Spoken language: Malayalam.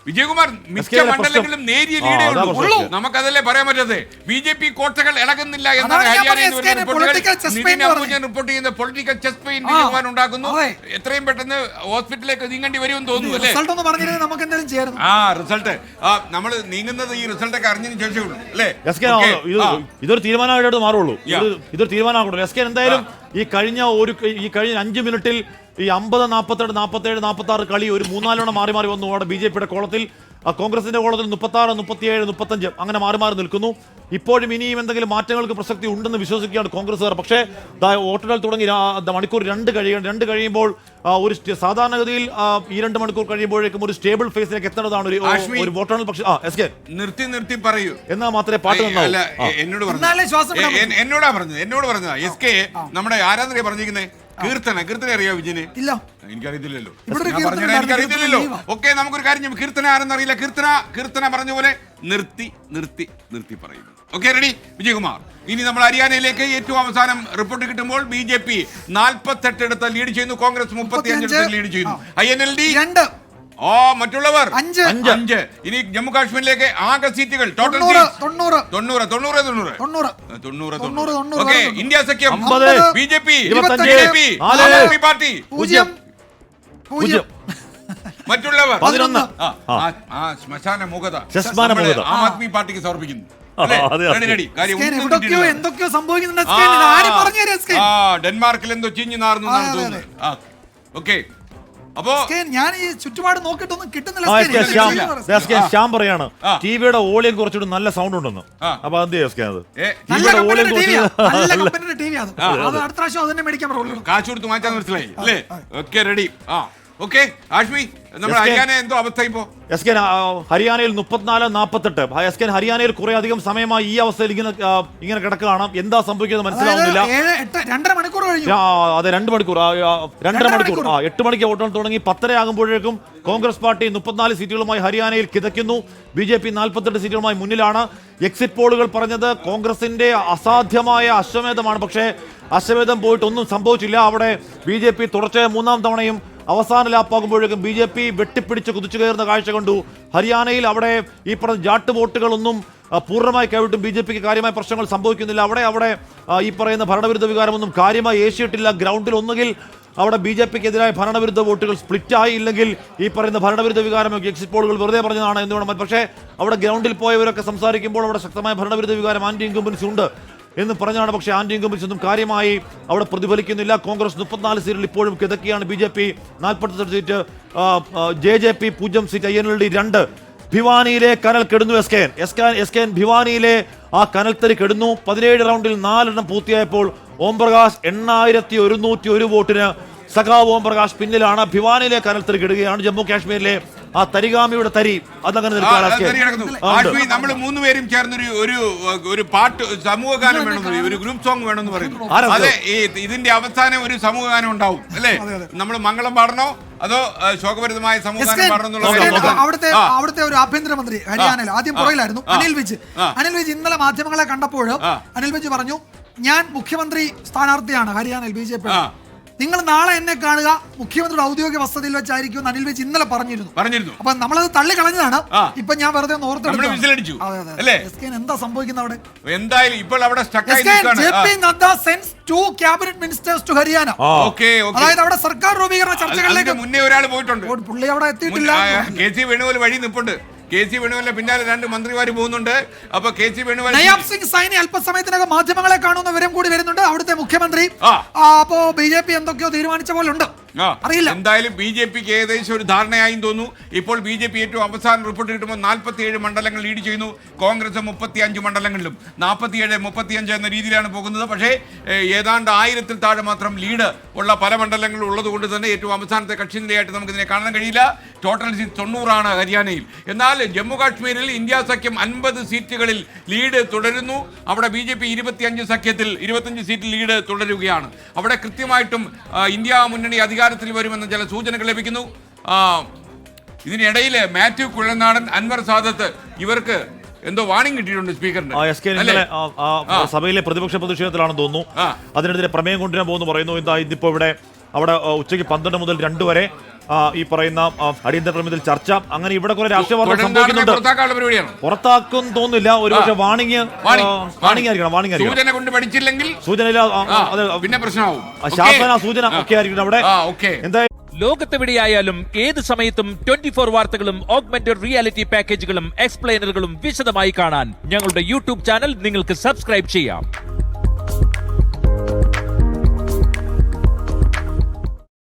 വിജയകുമാർ മിക്ക മണ്ഡലങ്ങളിലും നേരിയ ലീഡേ ഉള്ളൂ. നമുക്കതല്ലേ പറയാൻ പറ്റത്. ബി.ജെ.പി കോട്ടകൾ ഇളകുന്നില്ല എന്നാണ് ഹരിയാനയിൽ റിപ്പോർട്ട് ചെയ്യുന്ന പൊളിറ്റിക്കൽ ചെസ് പെയിൻ വിജയകുമാർ ഉണ്ടാക്കുന്നു. എത്രയും പെട്ടെന്ന് ഹോസ്പിറ്റലിലേക്ക് നീങ്ങേണ്ടി വരുമെന്ന് തോന്നുന്നു അല്ലേ? റിസൾട്ട് നമ്മൾ നീങ്ങുന്നത് ഈ റിസൾട്ടൊക്കെ അറിഞ്ഞതിന് ശേഷമുള്ളൂ അല്ലേ? ഇതൊരു തീരുമാനമായിട്ട് മാറുള്ളൂ. ഇതൊരു തീരുമാനമാകുള്ളൂ. എസ് കെ എന്തായാലും ഈ കഴിഞ്ഞ 5 മിനിറ്റിൽ ഈ 50, 42, 47, 46 കളി ഒരു 4 മാറി മാറി വന്നു. അവിടെ ബി.ജെ.പിയുടെ കോളത്തിൽ, കോൺഗ്രസിന്റെ കോളത്തിൽ 36, 37, 35 അങ്ങനെ മാറി മാറി നിൽക്കുന്നു. ഇപ്പോഴും ഇനിയും എന്തെങ്കിലും മാറ്റങ്ങൾക്ക് പ്രസക്തി ഉണ്ടെന്ന് വിശ്വസിക്കുകയാണ് കോൺഗ്രസ്സുകാർ. പക്ഷേ വോട്ടെണ്ണൽ തുടങ്ങി മണിക്കൂർ 2 കഴിയുമ്പോൾ ഒരു സാധാരണഗതിയിൽ ഈ 2 മണിക്കൂർ കഴിയുമ്പോഴേക്കും ഒരു സ്റ്റേബിൾ ഫേസിലേക്ക് എത്തേണ്ടതാണ് ഒരു വോട്ടെണ്ണൽ. പക്ഷേ നിർത്തി പറയൂ എന്നാൽ മാത്രമേ പാട്ട് എന്നോട് പറഞ്ഞത് എസ് കെ നമ്മുടെ ആരാധന പറഞ്ഞിരിക്കുന്നത് കീർത്തന അറിയാം വിജയന്? ഇല്ല, എനിക്കറിയത്തില്ലല്ലോ. ഓക്കെ, നമുക്കൊരു കാര്യം, കീർത്തന ആരെന്നറിയില്ല. കീർത്തന പറഞ്ഞ പോലെ നിർത്തി പറയുന്നു. Okay, ready Vijayakumar? ഇനി നമ്മൾ ഹരിയാനയിലേക്ക് ഏറ്റവും അവസാനം റിപ്പോർട്ട് കിട്ടുമ്പോൾ ബി.ജെ.പി 48 ഇടത്ത് ലീഡ് ചെയ്യുന്നു, കോൺഗ്രസ് 35 ലീഡ് ചെയ്യുന്നു, INLD 2, മറ്റുള്ളവർ 5. ഇനി ജമ്മു കാശ്മീരിലേക്ക് ആകെ സീറ്റുകൾ ടോട്ടൽ 90. ഓക്കെ, ഇന്ത്യ സഖ്യം ബി.ജെ.പി പാർട്ടി 0. മറ്റുള്ളവർ 11. ശ്മശാന മുഖത ആം ആദ്മി പാർട്ടിക്ക് സമർപ്പിക്കുന്നു. എന്തൊക്കെയോ സംഭവിക്കുന്നുണ്ട്. ഡെൻമാർക്കിൽ എന്തോ ചീഞ്ഞു നാർന്നു തോന്നുന്നു. ഓക്കെ, അപ്പോ ഞാൻ ഈ ചുറ്റുപാട് നോക്കിയിട്ടൊന്നും കിട്ടുന്നില്ല. ശ്യാം പറയാണ് ടിവിയുടെ വോളിയം കുറച്ചുകൂടി നല്ല സൗണ്ട് ഉണ്ടെന്ന്. അപ്പൊ അടുത്ത പ്രാവശ്യം അതിനെ മേടിക്കാൻ പറ്റുള്ളൂ. കാശ് കൊടുത്ത് മാറ്റാൻ മനസ്സിലായി അല്ലേ? Okay, ready. ഓക്കെ, ആഷ്മി, നമ്മുടെ ഹരിയാന എന്തോ അവസ്ഥ ഇപ്പോ? എസ് കെ ഹരിയാനയിൽ 34-48. എസ് കെ ഹരിയാനയിൽ കുറെ അധികം സമയമായി ഈ അവസ്ഥയിൽ ഇങ്ങനെ കിടക്കുകയാണ്. എന്താ സംഭവിക്കുന്നത് മനസ്സിലാവുന്നില്ല. 2.5 മണിക്കൂർ കഴിഞ്ഞു. അതെ, 2 മണിക്കൂർ 2.5 മണിക്കൂർ. 8 മണിക്ക് വോട്ടെണ്ണൽ തുടങ്ങി 10:30 ആകുമ്പോഴേക്കും കോൺഗ്രസ് പാർട്ടി 34 സീറ്റുകളുമായി ഹരിയാനയിൽ കിതയ്ക്കുന്നു. ബി.ജെ.പി 48 സീറ്റുകളുമായി മുന്നിലാണ്. എക്സിറ്റ് പോളുകൾ പറഞ്ഞത് കോൺഗ്രസിന്റെ അസാധ്യമായ അശ്വമേധമാണ്. പക്ഷേ അശ്വമേധം പോയിട്ട് ഒന്നും സംഭവിച്ചില്ല. അവിടെ ബി.ജെ.പി തുടർച്ചയായ 3-ാം തവണയും അവസാന ലാപ്പാകുമ്പോഴേക്കും ബി.ജെ.പി വെട്ടിപ്പിടിച്ച് കുതിച്ചു കയറുന്ന കാഴ്ച കണ്ടു. ഹരിയാനയിൽ അവിടെ ഈ പറഞ്ഞ ജാട്ട് വോട്ടുകളൊന്നും പൂർണ്ണമായി കൈവിട്ടും ബി.ജെ.പിക്ക് കാര്യമായ പ്രശ്നങ്ങൾ സംഭവിക്കുന്നില്ല. അവിടെ ഈ പറയുന്ന ഭരണവിരുദ്ധ വികാരമൊന്നും കാര്യമായി ഏശിയിട്ടില്ല. ഗ്രൗണ്ടിൽ ഒന്നുകിൽ അവിടെ ബി.ജെ.പിക്കെതിരായ ഭരണവിരുദ്ധ വോട്ടുകൾ സ്പ്ലിറ്റായി, ഇല്ലെങ്കിൽ ഈ പറയുന്ന ഭരണവിരുദ്ധ വികാരമൊക്കെ എക്സിറ്റ് പോളുകൾ വെറുതെ പറഞ്ഞതാണ് എന്ന് വേണം. പക്ഷേ അവിടെ ഗ്രൗണ്ടിൽ പോയവരൊക്കെ സംസാരിക്കുമ്പോൾ അവിടെ ശക്തമായ ഭരണവിരുദ്ധ വികാരം, ആന്റി ഇൻകംബൻസി ഉണ്ട് എന്ന് പറഞ്ഞാണ്. പക്ഷേ ആന്റി ഇൻകംബൻസി ഒന്നും കാര്യമായി അവിടെ പ്രതിഫലിക്കുന്നില്ല. കോൺഗ്രസ് 34 സീറ്റിൽ ഇപ്പോഴും കിതക്കുകയാണ്. BJP 48 seat, JJP 0 seat, INLD 2. ഭിവാനിയിലെ കനൽ കെടുന്നു. എസ് കെ ഭിവാനിയിലെ ആ കനൽത്തരി കെടുന്നു. 17 റൗണ്ടിൽ 4 പൂർത്തിയായപ്പോൾ ഓം പ്രകാശ് 8101 വോട്ടിന് സഖാവ് ഓം പ്രകാശ് പിന്നിലാണ്. ഭിവാനിയിലെ കനൽത്തരി കെടുകയാണ്. ജമ്മു കാശ്മീരിലെ ആ തരികാമിയുടെ തരി അതങ്ങനെ നമ്മൾ 3 പേരും ചേർന്നൊരു ഒരു പാട്ട് സമൂഹ ഗാനം വേണമെന്ന്, ഒരു ഗ്രൂപ്പ് സോങ് വേണമെന്ന് പറയുന്നു. അതെ, ഇതിന്റെ അവസാനം ഒരു സമൂഹ ഗാനം ഉണ്ടാവും അല്ലേ? നമ്മൾ മംഗളം പാടണോ അതോ ശോകപരിതമായ സമൂഹ ഗാനം പാടണം? അവിടുത്തെ ഒരു ആഭ്യന്തരമന്ത്രി ഹരിയാനയിൽ ആദ്യം പുറകിലായിരുന്നു, അനിൽ വിജ്. ഇന്നലെ മാധ്യമങ്ങളെ കണ്ടപ്പോൾ അനിൽ വിജ് പറഞ്ഞു, ഞാൻ മുഖ്യമന്ത്രി സ്ഥാനാർത്ഥിയാണ് ഹരിയാനയിൽ ബി.ജെ.പി. നിങ്ങൾ നാളെ എന്നെ കാണുക മുഖ്യമന്ത്രിയുടെ ഔദ്യോഗിക വസതിയിൽ വെച്ചായിരിക്കും അനിൽ വിജ് ഇന്നലെ പറഞ്ഞിരുന്നു. അപ്പൊ നമ്മളത് തള്ളിക്കളഞ്ഞതാണ്. ഇപ്പൊ ഞാൻ വെറുതെ എന്താ സംഭവിക്കുന്നത് അവിടെ? എന്തായാലും ഇപ്പോൾ അവിടെ ഹരിയാന, അതായത് അവിടെ സർക്കാർ രൂപീകരണ ചർച്ചകളിലേക്ക് മുന്നേ ഒരാൾ പോയിട്ടുണ്ട്. പുള്ളി അവിടെ എത്തിയിട്ടില്ല. കെ.സി. വേണുഗോപാൽ വഴി നിൽപ്പുണ്ട്. കെ.സി. വേണുഗോപാലിന്റെ പിന്നാലെ 2 മന്ത്രിമാർ പോകുന്നുണ്ട്. അപ്പൊ കെ.സി. വേണുഗോപാൽ, നയാബ് സിംഗ് സൈനി അല്പസമയത്തിനകം മാധ്യമങ്ങളെ കാണുന്ന വിവരം കൂടി വരുന്നുണ്ട്. അവിടുത്തെ മുഖ്യമന്ത്രി അപ്പോ ബി.ജെ.പി എന്തൊക്കെയോ തീരുമാനിച്ച പോലെ ഉണ്ട്. അറിയില്ല. എന്തായാലും ബി.ജെ.പിക്ക് ഏകദേശം ഒരു ധാരണയായും തോന്നുന്നു. ഇപ്പോൾ ബി.ജെ.പി ഏറ്റവും അവസാനം റിപ്പോർട്ട് കിട്ടുമ്പോൾ 47 മണ്ഡലങ്ങൾ ലീഡ് ചെയ്യുന്നു. കോൺഗ്രസ് 35 മണ്ഡലങ്ങളിലും 47-35 എന്ന രീതിയിലാണ് പോകുന്നത്. പക്ഷേ ഏതാണ്ട് 1000-ൽ താഴെ മാത്രം ലീഡ് ഉള്ള പല മണ്ഡലങ്ങളും ഉള്ളത് കൊണ്ട് തന്നെ ഏറ്റവും അവസാനത്തെ കക്ഷി നിലയായിട്ട് നമുക്കിതിനെ കാണാൻ കഴിയില്ല. ടോട്ടൽ സീറ്റ് 90 ഹരിയാനയിൽ. എന്നാൽ ജമ്മു കാശ്മീരിൽ ഇന്ത്യ സഖ്യം 50 സീറ്റുകളിൽ ലീഡ് തുടരുന്നു. അവിടെ ബി.ജെ.പി 25 സഖ്യത്തിൽ 25 സീറ്റിൽ ലീഡ് തുടരുകയാണ്. അവിടെ കൃത്യമായിട്ടും ഇന്ത്യ മുന്നണി അധികാരത്തിൽ വരുമെന്ന ചില സൂചനകൾ ലഭിക്കുന്നു. ഇതിനിടയിൽ മാത്യു കുഴൽനാടൻ, അൻവർ സാദത്ത് ഇവർക്ക് എന്തോ വാണിംഗ് കിട്ടിയിട്ടുണ്ട് സ്പീക്കറിന്. സഭയിലെ പ്രതിപക്ഷ പ്രതിഷേധത്തിലാണെന്ന് തോന്നുന്നു. അതിനെതിരെ പ്രമേയം കൊണ്ടുവരാൻ പോകുന്നു പറയുന്നു. ഇതിപ്പോ അവിടെ ഉച്ചയ്ക്ക് 12 മുതൽ 2 വരെ ഈ പറയുന്ന അടിയന്തര പ്രമേയത്തിൽ ചർച്ച. അങ്ങനെ ഇവിടെ കുറെ രാഷ്ട്രീയ വാർത്ത പുറത്താക്കാനുള്ള സംഭവിക്കുന്നുണ്ട്. പരിപാടിയാണ്. പുറത്താക്കും തോന്നുന്നില്ല, ഒരു പക്ഷേ വാണിംഗ് ആയിരിക്കണം. സൂചന കൊണ്ട് പഠിച്ചില്ലെങ്കിൽ സൂചനയില്ല, പിന്നെ പ്രശ്നമാവും. ശാസന സൂചന ഒക്കെ ആയിരിക്കണം അവിടെ. എന്തായാലും ലോകത്തെവിടെയായാലും ഏത് സമയത്തും 24 വാർത്തകളും ഓഗ്മെന്റഡ് റിയാലിറ്റി പാക്കേജുകളും എക്സ്പ്ലെയിനറുകളും വിശദമായി കാണാൻ ഞങ്ങളുടെ യൂട്യൂബ് ചാനൽ നിങ്ങൾക്ക് സബ്സ്ക്രൈബ് ചെയ്യാം.